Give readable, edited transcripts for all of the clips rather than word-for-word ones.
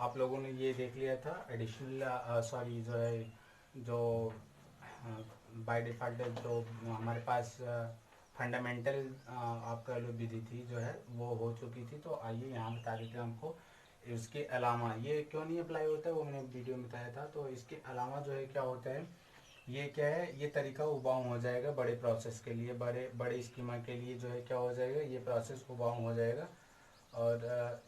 आप लोगों ने ये देख लिया था एडिशनल सॉरी जो है जो बाय डिफ़ॉल्ट जो हमारे पास फंडामेंटल आपका लो विधि थी जो है वो हो चुकी थी। तो आइए यहाँ बता देते हैं हमको इसके अलावा ये क्यों नहीं अप्लाई होता है, वो मैंने वीडियो में बताया था। तो इसके अलावा जो है क्या होता है, ये क्या है, ये तरीका उबाऊ हो जाएगा बड़े प्रोसेस के लिए, बड़े बड़े स्कीमा के लिए जो है क्या हो जाएगा, ये प्रोसेस उबाऊ हो जाएगा। और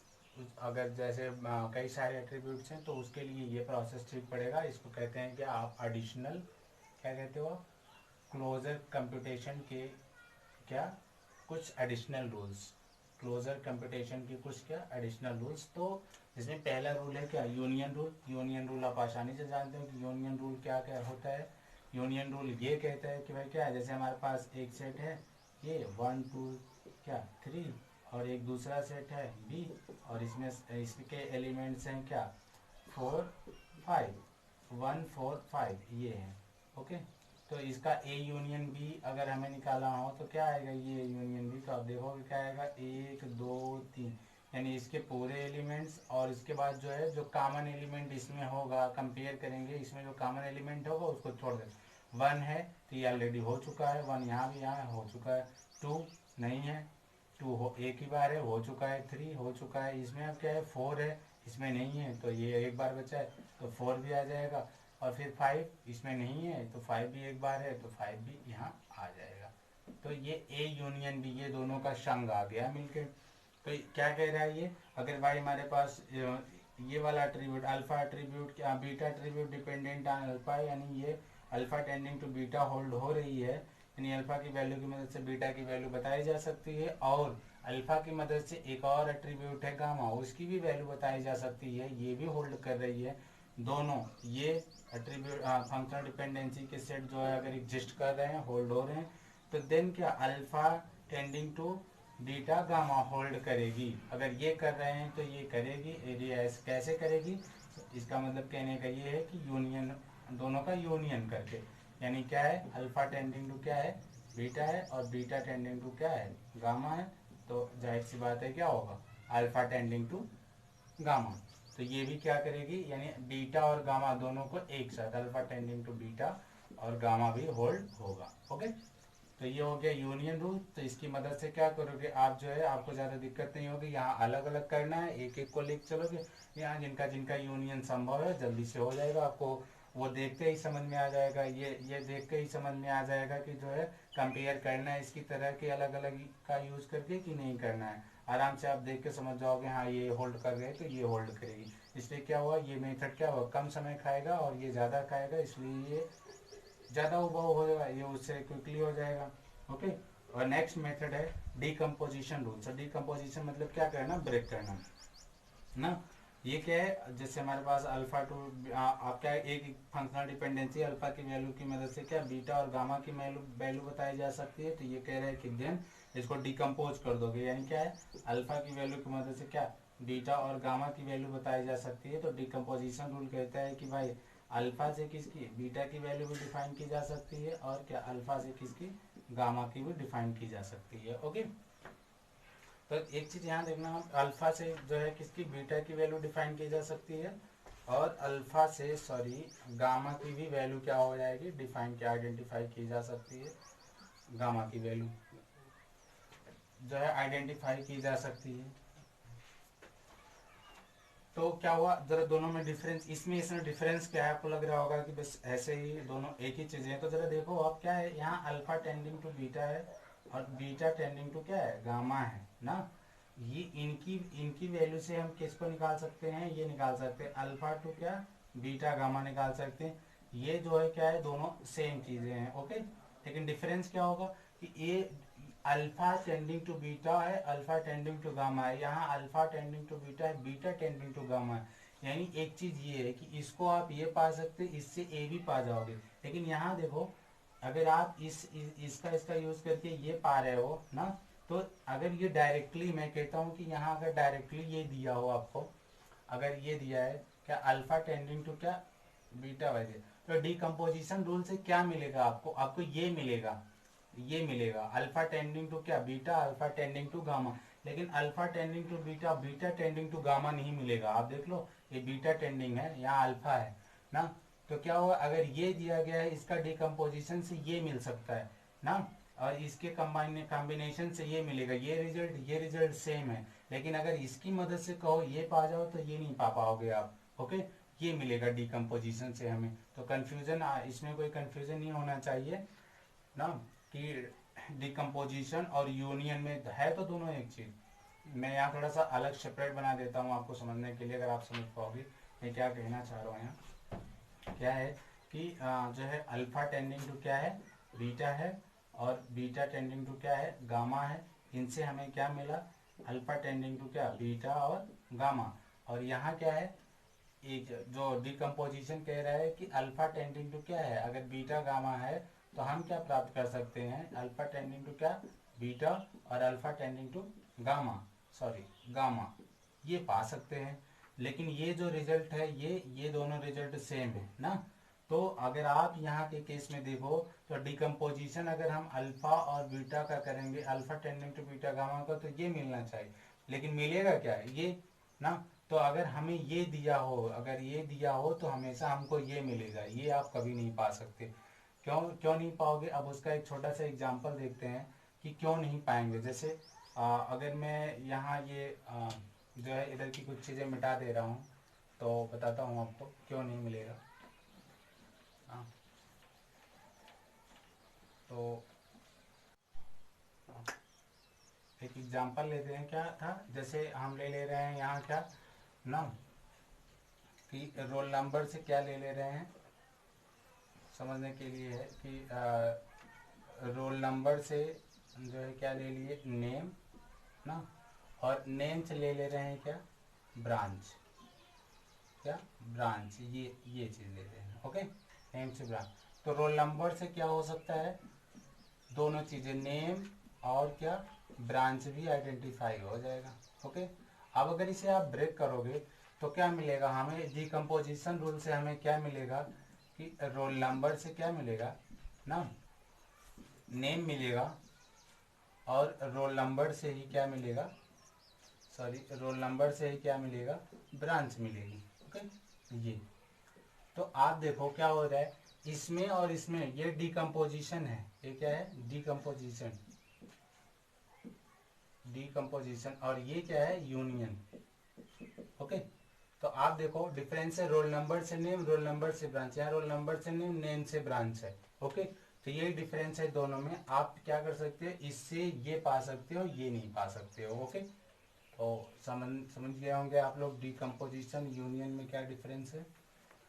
अगर जैसे कई सारे एट्रीब्यूट्स हैं तो उसके लिए ये प्रोसेस ठीक पड़ेगा। इसको कहते हैं कि आप एडिशनल क्या कहते हो, क्लोजर कंप्यूटेशन के क्या कुछ एडिशनल रूल्स, क्लोजर कंप्यूटेशन की कुछ क्या एडिशनल रूल्स। तो इसमें पहला रूल है क्या, यूनियन रूल। यूनियन रूल आप आसानी से जानते हो कि यूनियन रूल क्या क्या होता है। यूनियन रूल ये कहता है कि भाई क्या है, जैसे हमारे पास एक सेट है ये 1 2 क्या 3 और एक दूसरा सेट है बी, और इसमें इसके एलिमेंट्स हैं क्या 4 5, 1 4 5 ये है। ओके, तो इसका ए यूनियन बी अगर हमें निकालना हो तो क्या आएगा, ये यूनियन बी। तो आप देखोगे क्या आएगा 1 2 3, यानी इसके पूरे एलिमेंट्स और इसके बाद जो है जो कॉमन एलिमेंट इसमें होगा कंपेयर करेंगे, इसमें जो कॉमन एलिमेंट होगा उसको छोड़ दें। 1 है तो ये ऑलरेडी हो चुका है, 1 यहाँ भी यहाँ हो चुका है। 2 नहीं है, 2 हो एक ही बार है हो चुका है। 3 हो चुका है, इसमें अब क्या है 4 है, इसमें नहीं है तो ये एक बार बचा है तो 4 भी आ जाएगा। और फिर 5 इसमें नहीं है तो 5 भी एक बार है तो 5 भी यहाँ आ जाएगा। तो ये ए यूनियन बी ये दोनों का संग आ गया मिलके। तो क्या कह रहा है ये, अगर भाई हमारे पास ये वाला एट्रीब्यूट अल्फा एट्रीब्यूट क्या beta attribute dependent on alpha, यानी ये alpha tending to beta hold हो रही है, यानी अल्फा की वैल्यू की मदद से बीटा की वैल्यू बताई जा सकती है। और अल्फा की मदद से एक और एट्रीब्यूट है गामा, उसकी भी वैल्यू बताई जा सकती है, ये भी होल्ड कर रही है। दोनों ये एट्रीब्यूट फंक्शनल डिपेंडेंसी के सेट जो है अगर एग्जिस्ट कर रहे हैं, होल्ड हो रहे हैं, तो देन क्या alpha tending to beta gamma hold करेगी। अगर ये कर रहे हैं तो ये करेगी, एरिया कैसे करेगी, इसका मतलब कहने का ये है कि यूनियन, दोनों का यूनियन करके, यानी क्या है अल्फा टेंडिंग टू क्या है बीटा है और बीटा टेंडिंग टू क्या है गामा है। तो जाहिर सी बात है क्या होगा अल्फा टेंडिंग टू गामा। तो ये भी क्या करेगी, यानी बीटा और गामा दोनों को एक साथ अल्फा टेंडिंग टू बीटा और गामा भी होल्ड होगा। ओके, तो ये हो गया यूनियन रूल। तो इसकी मदद से क्या करोगे आप जो है, आपको ज़्यादा दिक्कत नहीं होगी, यहाँ अलग अलग करना है, एक एक को लिख चलोगे। यहाँ जिनका जिनका यूनियन संभव है जल्दी से हो जाएगा, आपको वो देखते ही समझ में आ जाएगा, ये देख के ही समझ में आ जाएगा कि जो है कंपेयर करना है इसकी तरह के अलग अलग का यूज़ करके कि नहीं करना है। आराम से आप देख के समझ जाओगे, हाँ ये होल्ड कर गए तो ये होल्ड करेगी। इसलिए क्या हुआ, ये मेथड क्या हुआ कम समय खाएगा और ये ज़्यादा खाएगा, इसलिए ये ज़्यादा उबाऊ हो जाएगा, ये उससे क्विकली हो जाएगा। ओके, और नेक्स्ट मेथड है डीकम्पोजिशन रूल। सो डीकम्पोजिशन मतलब क्या करना, ब्रेक करना ना। ये क्या है, जैसे हमारे पास अल्फा टू आप क्या एक फंक्शनल डिपेंडेंसी अल्फा की वैल्यू की मदद से क्या बीटा और गामा की वैल्यू बताई जा सकती है। तो ये कह रहा है कि देन इसको डिकम्पोज कर दोगे, यानी क्या है अल्फा की वैल्यू की मदद से क्या बीटा और गामा की वैल्यू बताई जा सकती है। तो डिकम्पोजिशन रूल कहता है कि भाई अल्फा से किसकी बीटा की वैल्यू भी डिफाइन की जा सकती है और क्या अल्फा से किसकी गामा की भी डिफाइन की जा सकती है। ओके, तो एक चीज यहाँ देखना, अल्फा से जो है किसकी बीटा की वैल्यू डिफाइन की जा सकती है और अल्फा से सॉरी गामा की भी वैल्यू क्या हो जाएगी डिफाइन की आइडेंटिफाई की जा सकती है। गामा की वैल्यू जो है आइडेंटिफाई की जा सकती है। तो क्या हुआ जरा दोनों में डिफरेंस, इसमें डिफरेंस क्या है, आपको लग रहा होगा कि बस ऐसे ही दोनों एक ही चीजें हैं। तो जरा देखो आप क्या है, यहाँ अल्फा टेंडिंग टू बीटा है और बीटा टेंडिंग टू क्या है गामा है ना। ये इनकी इनकी वैल्यू से हम किसको निकाल सकते हैं, ये निकाल सकते हैं अल्फा टू क्या बीटा गामा निकाल सकते हैं। ये जो है क्या है दोनों सेम चीजें हैं। ओके, लेकिन डिफरेंस क्या होगा कि ये अल्फा टेंडिंग टू बीटा है, अल्फा टेंडिंग टू गामा है, यहाँ अल्फा टेंडिंग टू बीटा है, बीटा टेंडिंग टू गामा है। यानी एक चीज ये है कि इसको आप ये पा सकते, इससे ए भी पा जाओगे। लेकिन यहाँ देखो अगर आप इसका इसका यूज करके ये पा रहे हो ना, तो अगर ये डायरेक्टली मैं कहता हूँ कि यहाँ अगर डायरेक्टली ये दिया हो आपको, अगर ये दिया है क्या अल्फा टेंडिंग टू क्या बीटा वैसे, तो डीकम्पोजिशन रूल से क्या मिलेगा आपको, आपको ये मिलेगा, ये मिलेगा अल्फा टेंडिंग टू क्या beta, alpha tending to gamma. लेकिन alpha tending to beta, beta tending to gamma नहीं मिलेगा। आप देख लो ये बीटा टेंडिंग है, यहाँ अल्फा है ना। तो क्या होगा, अगर ये दिया गया है इसका डिकम्पोजिशन से ये मिल सकता है ना, और इसके कॉम्बिनेशन से ये मिलेगा, ये रिजल्ट सेम है। लेकिन अगर इसकी मदद से कहो ये पा जाओ तो ये नहीं पा पाओगे आप। ओके, ये मिलेगा डिकम्पोजिशन से हमें। तो कंफ्यूजन, इसमें कोई कंफ्यूजन नहीं होना चाहिए ना, कि डिकम्पोजिशन और यूनियन में है तो दोनों एक चीज। मैं यहाँ थोड़ा सा अलग सेपरेट बना देता हूँ आपको समझने के लिए, अगर आप समझ पाओगे मैं क्या कहना चाह रहा हूँ। यहाँ क्या है कि जो है अल्फा टेंडिंग टू क्या है, बीटा है, और बीटा टेंडिंग टू क्या है, गामा है। इनसे हमें क्या मिला, अल्फा टेंडिंग टू क्या, बीटा और गामा। और यहाँ क्या है, एक जो डिकम्पोजिशन कह रहा है कि अल्फा टेंडिंग टू क्या है, अगर बीटा गामा है तो हम क्या प्राप्त कर सकते हैं, अल्फा टेंडिंग टू क्या, बीटा, और alpha tending to gamma, gamma, ये पा सकते हैं। लेकिन ये जो रिजल्ट है ये दोनों रिजल्ट सेम है ना। तो अगर आप यहाँ के केस में देखो तो डिकम्पोजिशन अगर हम अल्फा और बीटा का करेंगे, alpha tending to beta gamma का, तो ये मिलना चाहिए। लेकिन मिलेगा क्या, ये ना। तो अगर हमें ये दिया हो, अगर ये दिया हो तो हमेशा हमको ये मिलेगा, ये आप कभी नहीं पा सकते। क्यों क्यों नहीं पाओगे, अब उसका एक छोटा सा एग्जांपल देखते हैं कि क्यों नहीं पाएंगे। जैसे अगर मैं यहाँ ये जो है इधर की कुछ चीज़ें मिटा दे रहा हूँ, तो बताता हूँ आपको क्यों नहीं मिलेगा। हाँ, तो एक एग्जांपल लेते हैं, क्या था, जैसे हम ले रहे हैं यहाँ क्या ना, कि रोल नंबर से क्या ले रहे हैं, समझने के लिए है कि रोल नंबर से जो है क्या ले लिए, नेम ना, और नेम से ले रहे हैं क्या, ब्रांच, क्या ब्रांच, ये चीज़ ले रहे हैं। ओके, नेम से ब्रांच। तो रोल नंबर से क्या हो सकता है, दोनों चीज़ें, नेम और क्या, ब्रांच भी आइडेंटिफाई हो जाएगा। ओके, अब अगर इसे आप ब्रेक करोगे तो क्या मिलेगा हमें, डिकम्पोजिशन रूल से हमें क्या मिलेगा कि रोल नंबर से क्या मिलेगा ना, नेम मिलेगा, और रोल नंबर से ही क्या मिलेगा, रोल नंबर से ही क्या मिलेगा, ब्रांच मिलेगी। ओके, ये तो आप देखो क्या हो रहा है इसमें और इसमें, ये डिकम्पोजिशन है, ये क्या है, डिकम्पोजिशन, और ये क्या है, यूनियन। ओके, तो आप देखो डिफरेंस है, रोल नंबर से नेम, रोल नंबर से ब्रांच, यहाँ रोल नंबर से नेम, नेम से ब्रांच है। ओके, तो ये डिफरेंस है दोनों में। आप क्या कर सकते हो, इससे ये पा सकते हो, ये नहीं पा सकते हो। ओके, तो समझ गए होंगे आप लोग डिकम्पोजिशन यूनियन में क्या डिफरेंस है।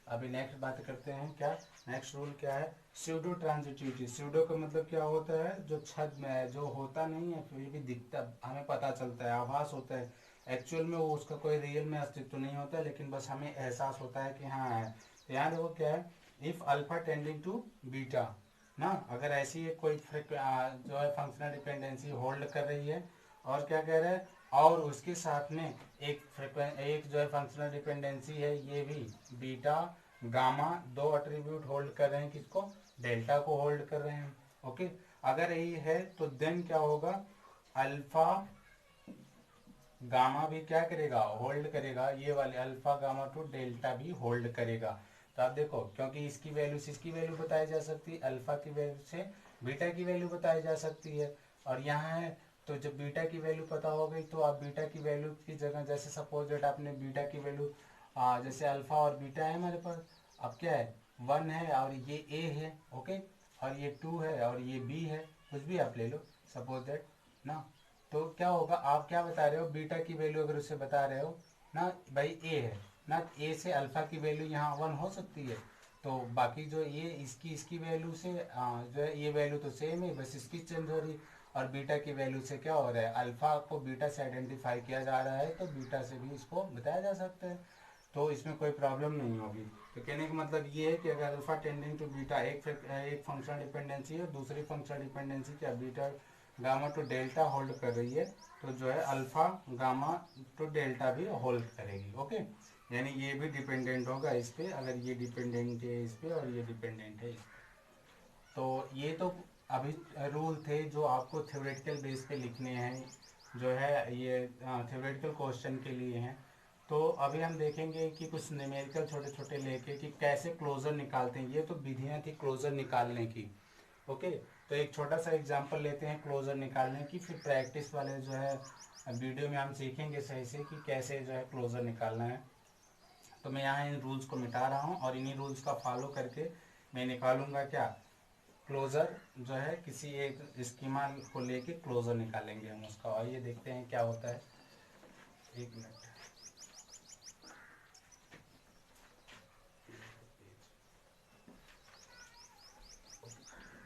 अभी नेक्स्ट बात करते हैं, क्या नेक्स्ट रूल क्या है, स्यूडो ट्रांजिटिविटी। स्यूडो का मतलब क्या होता है, जो छद में है, जो होता नहीं है फिर भी दिखता, हमें पता चलता है, आभास होता है, एक्चुअल में वो उसका कोई रियल में अस्तित्व नहीं होता, लेकिन बस हमें एहसास होता है कि हाँ है। तो यहाँ देखो क्या है, if alpha tending to beta ना, अगर ऐसी एक कोई जो है फंक्शनल डिपेंडेंसी होल्ड कर रही है, और क्या कह रहा है, और उसके साथ में एक जो है फंक्शनल डिपेंडेंसी है, ये भी बीटा गामा, दो एट्रीब्यूट होल्ड कर रहे हैं, किसको, डेल्टा को होल्ड कर रहे हैं। ओके, अगर यही है तो देन क्या होगा, अल्फा गामा भी क्या करेगा, होल्ड करेगा, ये वाले अल्फा गामा टू डेल्टा भी होल्ड करेगा। तो आप देखो, क्योंकि इसकी वैल्यू से इसकी वैल्यू बताई जा सकती है, अल्फा की वैल्यू से बीटा की वैल्यू बताई जा सकती है, और यहाँ है तो जब बीटा की वैल्यू पता हो गई तो आप बीटा की वैल्यू की जगह, जैसे सपोज दैट आपने बीटा की वैल्यू जैसे अल्फा और बीटा है हमारे पास, अब क्या है, 1 है और ये ए है, ओके, और ये 2 है और ये बी है, कुछ भी आप ले लो सपोज दैट ना। तो क्या होगा, आप क्या बता रहे हो, बीटा की वैल्यू अगर उसे बता रहे हो ना, भाई ए है ना, ए से अल्फा की वैल्यू यहाँ 1 हो सकती है, तो बाकी जो ये इसकी वैल्यू से जो है ये वैल्यू तो सेम है, बस इसकी चेंज हो रही, और बीटा की वैल्यू से क्या हो रहा है, अल्फा को बीटा से आइडेंटिफाई किया जा रहा है, तो बीटा से भी इसको बताया जा सकता है, तो इसमें कोई प्रॉब्लम नहीं होगी। तो कहने का मतलब ये है कि अगर अल्फा टेंडिंग टू बीटा एक फंक्शनल डिपेंडेंसी है, दूसरी फंक्शनल डिपेंडेंसी क्या, beta gamma two delta hold कर रही है, तो जो है अल्फा गामा टू डेल्टा भी होल्ड करेगी। ओके, यानी ये भी डिपेंडेंट होगा इस पे, अगर ये डिपेंडेंट है इस पे और ये डिपेंडेंट है इस पे। तो ये तो अभी रूल थे जो आपको थ्योरेटिकल बेस पे लिखने हैं, जो है ये थ्योरेटिकल क्वेश्चन के लिए हैं। तो अभी हम देखेंगे कि कुछ न्यूमेरिकल छोटे छोटे लेके कि कैसे क्लोजर निकालते हैं। ये तो विधियाँ थी क्लोजर निकालने की। ओके, तो एक छोटा सा एग्जांपल लेते हैं क्लोजर निकालने की, फिर प्रैक्टिस वाले जो है वीडियो में हम सीखेंगे सही से कि कैसे जो है क्लोजर निकालना है। तो मैं यहाँ इन रूल्स को मिटा रहा हूँ और इन्हीं रूल्स का फॉलो करके मैं निकालूंगा क्या, क्लोजर जो है किसी एक स्कीमा को लेके क्लोजर निकालेंगे हम उसका। और ये देखते हैं क्या होता है। एक मिनट,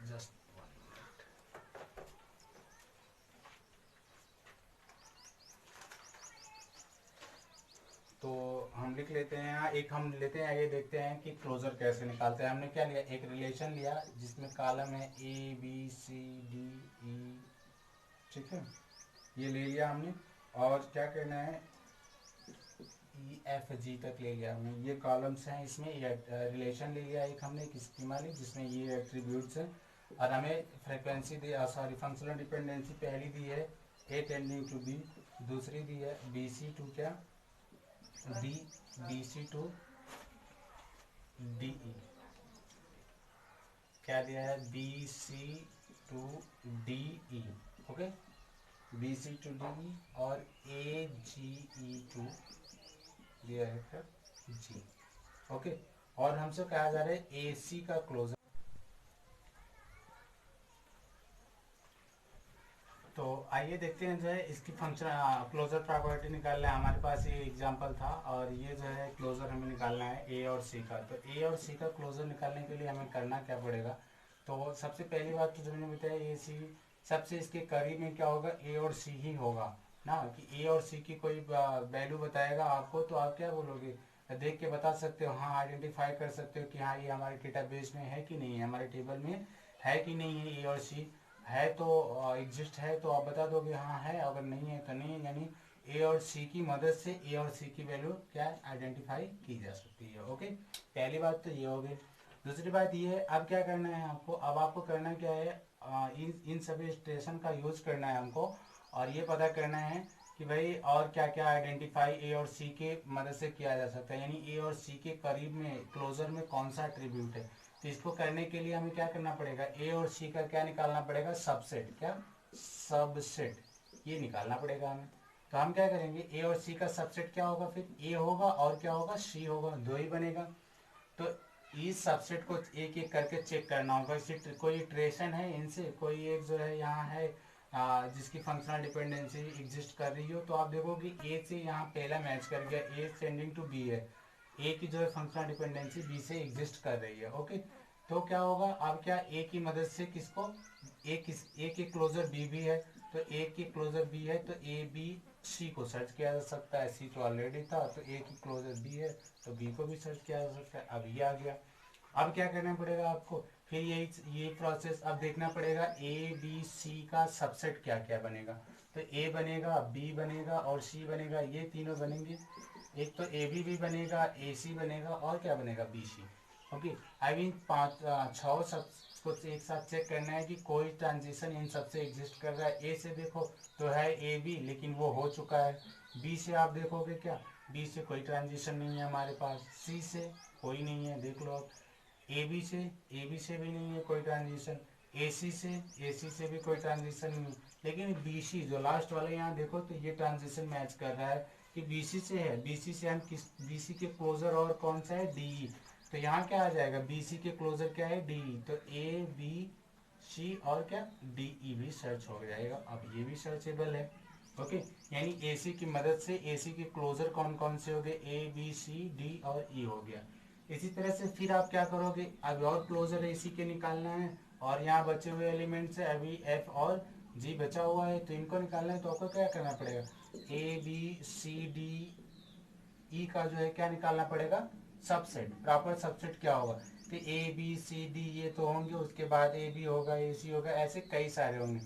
जस्ट तो हम लिख लेते हैं यहाँ, एक हम लेते हैं, आगे देखते हैं कि क्लोजर कैसे निकालते हैं। हमने क्या लिया, एक रिलेशन लिया जिसमें कॉलम है ए बी सी डी ई, ठीक है, ये ले लिया हमने। और क्या करना है, ई एफ जी तक ले लिया हमने, ये कॉलम्स हैं, इसमें रिलेशन ले लिया एक हमने, एक स्कीमा ली जिसमें ये एट्रीब्यूट्स हैं। और हमें फ्रिक्वेंसी दी, सॉरी फंक्शनल डिपेंडेंसी पहली दी है ए टेंडिंग टू बी, दूसरी दी है बी सी टू क्या D, B C to D E, क्या दिया है B C to D E, okay, B C to D E, और ए जी ई टू दिया है फिर जी, ओके। और हमसे कहा जा रहा है ए सी का क्लोजर। तो आइए देखते हैं जो है इसकी फंक्शन क्लोजर प्रॉपर्टी निकालना है। हमारे पास ये एग्जांपल था और ये जो है क्लोजर हमें निकालना है ए और सी का। तो ए और सी का क्लोजर निकालने के लिए हमें करना क्या पड़ेगा, तो सबसे पहली बात तो जो मैंने बताया ए सी, सबसे इसके करीब में क्या होगा, ए और सी ही होगा ना, कि ए और सी की कोई वैल्यू बताएगा आपको तो आप क्या बोलोगे, देख के बता सकते हो, हाँ आइडेंटिफाई कर सकते हो कि हाँ ये हमारे डेटाबेस में है कि नहीं है, हमारे टेबल में है कि नहीं है। ए और सी है तो एग्जिस्ट है तो आप बता दोगे हाँ है, अगर नहीं है तो नहीं, यानी ए और सी की मदद से ए और सी की वैल्यू क्या आइडेंटिफाई की जा सकती है। ओके, पहली बात तो ये हो गई। दूसरी बात ये है, अब क्या करना है आपको, अब आपको करना क्या है, इन सभी स्टेशन का यूज करना है हमको, और ये पता करना है कि भाई और क्या क्या आइडेंटिफाई ए और सी के मदद से किया जा सकता है, यानी ए और सी के करीब में क्लोजर में कौन सा एट्रीब्यूट है। तो इसको करने के लिए हमें क्या करना पड़ेगा, ए और सी का क्या निकालना पड़ेगा, सबसेट, क्या सबसेट, ये निकालना पड़ेगा हमें। तो हम क्या करेंगे, ए और सी का सबसेट क्या होगा, फिर ए होगा और क्या होगा, सी होगा, दो ही बनेगा। तो इस सबसेट को एक एक करके चेक करना होगा, इसी कोई ट्रेशन है इनसे, कोई एक जो है यहाँ है जिसकी फंक्शनल डिपेंडेंसी एग्जिस्ट कर रही हो, तो आप देखोगे ए से यहाँ पहला मैच कर गया, ए सेंडिंग टू बी है, ए की जो है फंक्शनल डिपेंडेंसी बी से एग्जिस्ट कर रही है। ओके, तो क्या होगा, अब क्या ए की मदद से किसको, ए के क्लोजर बी भी है, तो ए के क्लोजर बी है तो ए बी सी को सर्च किया जा सकता है, सी तो ऑलरेडी था, तो ए की क्लोजर बी है तो बी को भी सर्च किया जा सकता है। अब ये आ गया, अब क्या करना पड़ेगा आपको, फिर ये प्रोसेस अब देखना पड़ेगा ए बी सी का सबसेट क्या क्या बनेगा। तो ए बनेगा, बी बनेगा और सी बनेगा, ये तीनों बनेंगे। एक तो ए बी भी बनेगा, ए सी बनेगा और क्या बनेगा, B C. Okay, I mean पाँच छः सब कुछ एक साथ चेक करना है कि कोई ट्रांजिशन इन सबसे एग्जिस्ट कर रहा है। ए से देखो तो है ए बी, लेकिन वो हो चुका है। बी से आप देखोगे क्या, बी से कोई ट्रांजिशन नहीं है हमारे पास। सी से कोई नहीं है, देख लो आप। ए बी से भी नहीं है कोई ट्रांजिशन। ए सी से भी कोई ट्रांजिशन नहीं है। लेकिन बी सी जो लास्ट वाला यहाँ देखो तो ये ट्रांजिशन मैच कर रहा है कि बी सी से है। बी सी से हम किस, बी सी के क्लोजर और कौन सा है, डी ई। तो यहाँ क्या आ जाएगा, बी सी के क्लोजर क्या है, डी ई, तो ए बी सी और क्या डी ई भी सर्च हो जाएगा। अब ये भी सर्चेबल है। ओके, यानी ए सी की मदद से ए सी के क्लोजर कौन कौन से हो गए, ए बी सी डी और ई हो गया। इसी तरह से फिर आप क्या करोगे, अब और क्लोजर ए सी के निकालना है, और यहाँ बचे हुए एलिमेंट्स है अभी एफ और जी बचा हुआ है, तो इनको निकालना है। तो आपको क्या करना पड़ेगा, ए बी सी डी ई का जो है क्या निकालना पड़ेगा, सबसेट। प्रॉपर सबसेट क्या होगा, कि ए बी सी डी ये तो होंगे, उसके बाद ए बी होगा, ए सी होगा, ऐसे कई सारे होंगे।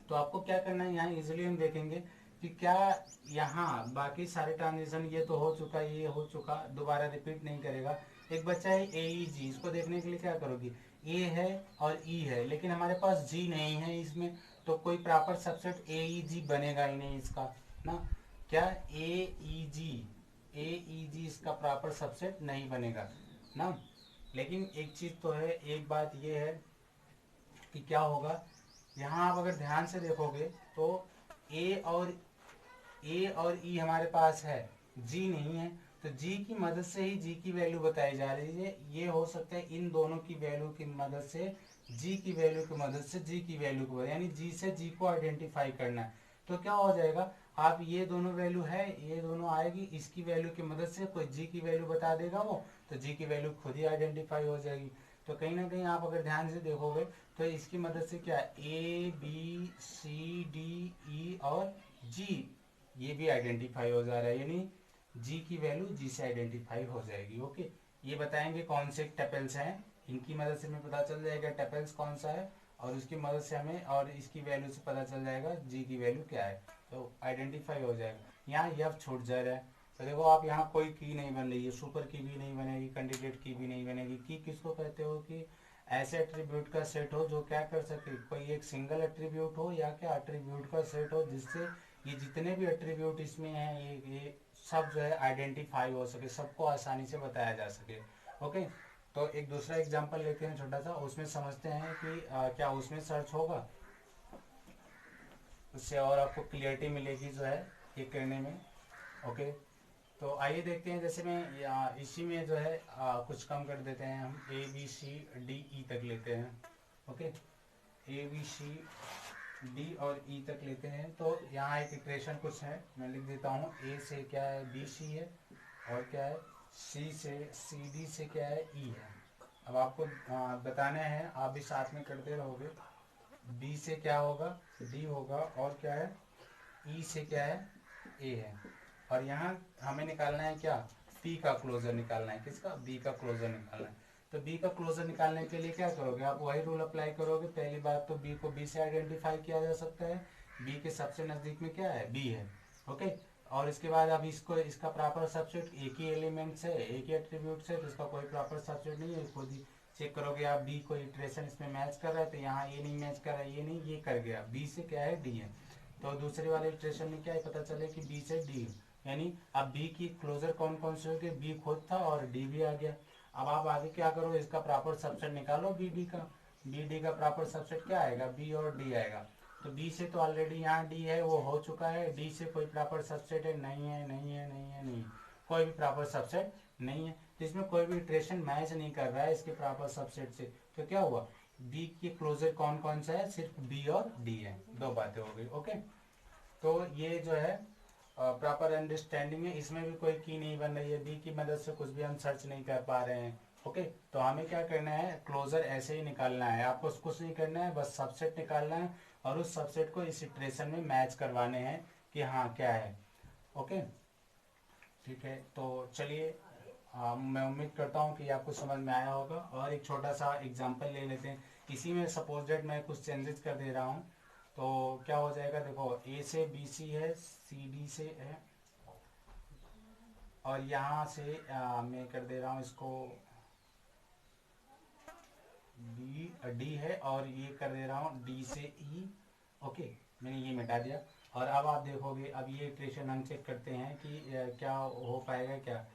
तो आपको क्या करना है, यहाँ इजिली हम देखेंगे कि क्या यहाँ बाकी सारे ट्रांजिशन, ये तो हो चुका, ये हो चुका, दोबारा रिपीट नहीं करेगा। एक बच्चा है ए ई जी, इसको देखने के लिए क्या करोगी, ए है और ई है, लेकिन हमारे पास जी नहीं है इसमें, तो कोई प्रॉपर सबसेट ए ई जी बनेगा ही नहीं इसका ना। क्या ए ई जी इसका प्रॉपर सबसेट नहीं बनेगा ना। लेकिन एक चीज तो है, एक बात ये है कि क्या होगा, यहाँ आप अगर ध्यान से देखोगे तो ए और ई हमारे पास है, जी नहीं है। तो जी की मदद से ही जी की वैल्यू बताई जा रही है। ये हो सकता है इन दोनों की वैल्यू की मदद से, जी की वैल्यू की मदद से जी की वैल्यू को, यानी जी से जी को आइडेंटिफाई करना है। तो क्या हो जाएगा, आप ये दोनों वैल्यू है, ये दोनों आएगी, इसकी वैल्यू की मदद से कोई जी की वैल्यू बता देगा वो, तो जी की वैल्यू खुद ही आइडेंटिफाई हो जाएगी। तो कहीं ना कहीं आप अगर ध्यान से देखोगे तो इसकी मदद से क्या, ए बी सी डी ई और जी, ये भी आइडेंटिफाई हो जा रहा है, यानी जी की वैल्यू जी से आइडेंटिफाई हो जाएगी। ओके, ये बताएंगे कौन से टपल्स हैं, इनकी मदद से हमें पता चल जाएगा टपल्स कौन सा है, और उसकी मदद से हमें और इसकी वैल्यू से पता चल जाएगा जी की वैल्यू क्या है, तो आइडेंटिफाई हो जाएगा। यहाँ यह छूट जा रहा है, तो देखो आप यहाँ कोई की नहीं बन रही है, सुपर की भी नहीं बनेगी, कैंडिडेट की भी नहीं बनेगी। की किसको कहते हो, कि ऐसे एट्रीब्यूट का सेट हो जो क्या कर सके, कोई एक सिंगल एट्रीब्यूट हो या क्या एट्रीब्यूट का सेट हो जिससे ये जितने भी एट्रीब्यूट इसमें हैं ये सब जो है आइडेंटिफाई हो सके, सबको आसानी से बताया जा सके। ओके, तो एक दूसरा एग्जांपल लेते हैं छोटा सा, उसमें समझते हैं कि क्या उसमें सर्च होगा, उससे और आपको क्लियरिटी मिलेगी जो है ये करने में। ओके, तो आइए देखते हैं, जैसे मैं इसी में जो है कुछ कम कर देते हैं, हम ए बी सी डी ई तक लेते हैं। Okay, A B C D और ई तक लेते हैं। तो यहाँ एक इक्वेशन कुछ है, मैं लिख देता हूँ। ए से क्या है, बी सी है, और क्या है, सी से सी डी से क्या है, ई है। अब आपको बताना है, आप भी साथ में करते रहोगे। बी से क्या होगा, डी होगा, और क्या है, ई से क्या है, ए है। और यहाँ हमें निकालना है क्या, पी का क्लोजर निकालना है, किसका, बी का क्लोजर निकालना है। तो बी का क्लोजर निकालने के लिए क्या करोगे, आप वही रूल अप्लाई करोगे। पहली बात तो बी को बी से आइडेंटिफाई किया जा सकता है, बी के सबसे नजदीक में क्या है, बी है। ओके, और इसके बाद अब इसको, इसका प्रॉपर सबसेट एक ही एलिमेंट से, एक ही एट्रीब्यूट से, तो इसका कोई प्रॉपर सबसेट नहीं है, खुद ही चेक करोगे आप। बी को इटरेशन इसमें मैच कर रहा है, तो यहाँ ये नहीं मैच कर रहा है, ये नहीं, ये कर गया, बी से क्या है, डी है। तो दूसरे वाले इटरेशन में क्या है, पता चले कि बी से डी, यानी अब बी की क्लोजर कौन कौन से हो गए, बी खुद था और डी भी आ गया। अब आप आगे क्या करो, इसका प्रॉपर सबसेट निकालो बी डी का। बी डी का प्रॉपर सबसेट क्या आएगा, बी और डी आएगा। तो बी से तो ऑलरेडी यहाँ डी है, वो हो चुका है। डी से कोई प्रॉपर सबसेट है, नहीं है, नहीं है, नहीं है, नहीं, कोई भी प्रॉपर सबसेट नहीं है। तो इसमें कोई भी इटरेशन मैच नहीं कर रहा है इसके प्रॉपर सबसेट से। तो क्या हुआ, बी के क्लोजर कौन कौन सा है, सिर्फ बी और डी है। दो बातें हो गई। ओके, तो ये जो है प्रॉपर अंडरस्टैंडिंग है, इसमें भी कोई की नहीं बन रही है, बी की मदद से कुछ भी हम सर्च नहीं कर पा रहे हैं। ओके, तो हमें क्या करना है, क्लोजर ऐसे ही निकालना है, आपको कुछ नहीं करना है, बस सबसेट निकालना है और उस सबसेट को इस इटरेशन में मैच करवाने हैं कि हाँ क्या है। ओके, ठीक है, तो चलिए मैं उम्मीद करता हूँ कि आपको समझ में आया होगा। और एक छोटा सा एग्जांपल ले लेते हैं, इसी में सपोज डेट मैं कुछ चेंजेस कर दे रहा हूँ। तो क्या हो जाएगा, देखो ए से बी सी है, सी डी से है, और यहाँ से मैं कर दे रहा हूँ इसको बी डी है, और ये कर दे रहा हूँ डी से ई। ओके, मैंने ये मिटा दिया। और अब आप देखोगे, अब ये इक्वेशन हम चेक करते हैं कि क्या हो पाएगा क्या।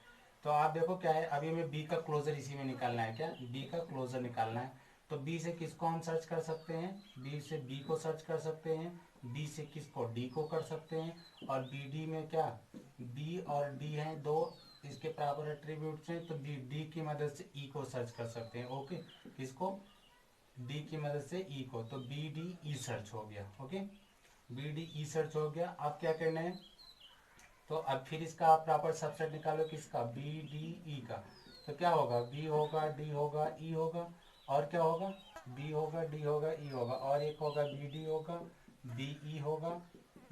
तो आप देखो क्या है, अभी हमें बी का क्लोजर इसी में निकालना है, क्या, बी का क्लोजर निकालना है। तो बी से किसको हम सर्च कर सकते हैं, बी से बी को सर्च कर सकते हैं, डी से किसको, डी को कर सकते हैं, और बी डी में क्या, बी और डी हैं दो, इसके प्रॉपर एट्रीब्यूट्स हैं, तो बी डी की मदद से ई को सर्च कर सकते हैं। ओके, किसको, डी की मदद से ई को, तो बी डी ई सर्च हो गया। Okay, B D E search हो गया। अब क्या करना है, तो अब फिर इसका आप प्रॉपर सबसेट निकालो, किसका, बी डी ई का। तो क्या होगा, बी होगा, डी होगा, ई होगा, और क्या होगा, बी होगा, डी होगा, ई होगा, और एक होगा बी डी होगा, बी ई होगा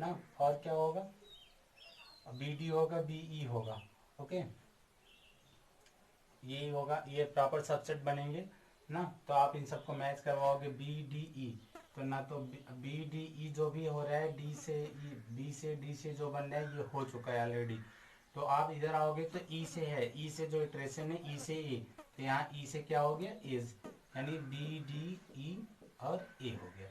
ना, और क्या होगा, बी डी होगा, बी ई होगा। ओके, ये होगा, ये प्रॉपर सबसेट बनेंगे ना। तो आप इन सबको मैच करवाओगे, बी डी ई, तो ना तो बी डी ई जो भी हो रहा है, डी से ई, बी से डी से जो बन रहा है ये हो चुका है ऑलरेडी। तो आप इधर आओगे तो ई से है, ई से जो इटरेशन है, ई से ए, तो यहाँ ई से क्या हो गया, एज, यानी बी डी ई और ए हो गया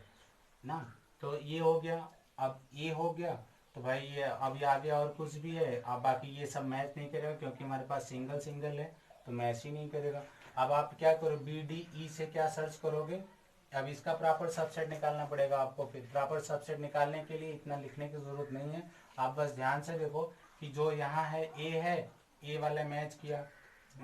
ना। तो ये हो गया। अब ये हो गया, तो भाई ये अब ये आगे और कुछ भी है, अब बाकी ये सब मैच नहीं करेगा क्योंकि हमारे पास सिंगल सिंगल है, तो मैच ही नहीं करेगा। अब आप क्या करो, बी डी ई से क्या सर्च करोगे, अब इसका प्रॉपर सबसेट निकालना पड़ेगा आपको। फिर प्रॉपर सबसेट निकालने के लिए इतना लिखने की जरूरत नहीं है, आप बस ध्यान से देखो कि जो यहाँ है, ए वाला मैच किया,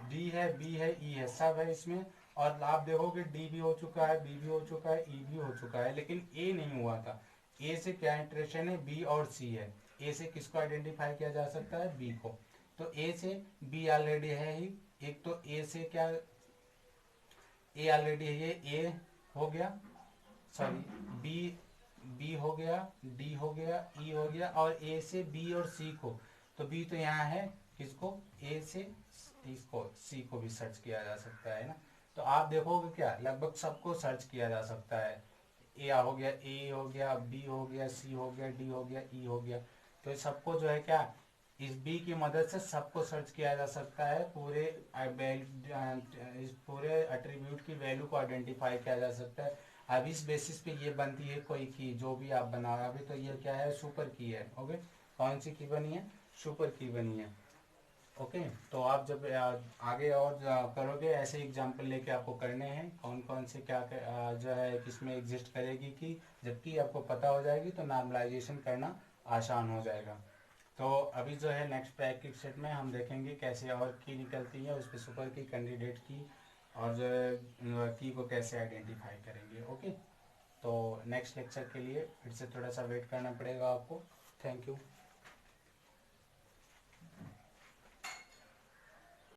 डी है, बी है, ई है, सब है इसमें। और आप देखोगे डी भी हो चुका है, बी भी हो चुका है, ई भी हो चुका है, लेकिन ए नहीं हुआ था। ए से क्या इंटरेक्शन है, बी और सी है। ए से किसको आइडेंटिफाई किया जा सकता है, बी को। तो ए से बी ऑलरेडी है ही, एक तो ए से क्या, ए ऑलरेडी है, ये ए हो गया, सॉरी बी, बी हो गया, डी हो गया, ई हो गया, और ए से बी और सी को, तो बी तो यहाँ है, किसको, ए से इसको सी को भी सर्च किया जा सकता है ना। तो आप देखोगे क्या, लगभग सबको सर्च किया जा सकता है। ए हो गया, ए हो गया, बी हो गया, सी हो गया, डी हो गया, ई हो गया। तो ये सबको जो है क्या, इस बी की मदद से सबको सर्च किया जा सकता है, पूरे इस पूरे एट्रीब्यूट की वैल्यू को आइडेंटिफाई किया जा सकता है। अब इस बेसिस पे ये बनती है कोई की, जो भी आप बनाओ। अभी तो ये क्या है, सुपर की है। ओके, कौन सी की बनी है, सुपर की बनी है। ओके, तो आप जब आगे और करोगे, ऐसे एग्जाम्पल लेके आपको करने हैं कौन कौन से क्या जो है किसमें एग्जिस्ट करेगी की, जबकि आपको पता हो जाएगी तो नॉर्मलाइजेशन करना आसान हो जाएगा। तो अभी जो है नेक्स्ट प्रैक्टिस सेट में हम देखेंगे कैसे और की निकलती है, उस पर सुपर की, कैंडिडेट की, और जो है की को कैसे आइडेंटिफाई करेंगे। ओके, तो नेक्स्ट लेक्चर के लिए फिर से थोड़ा सा वेट करना पड़ेगा आपको। Thank you.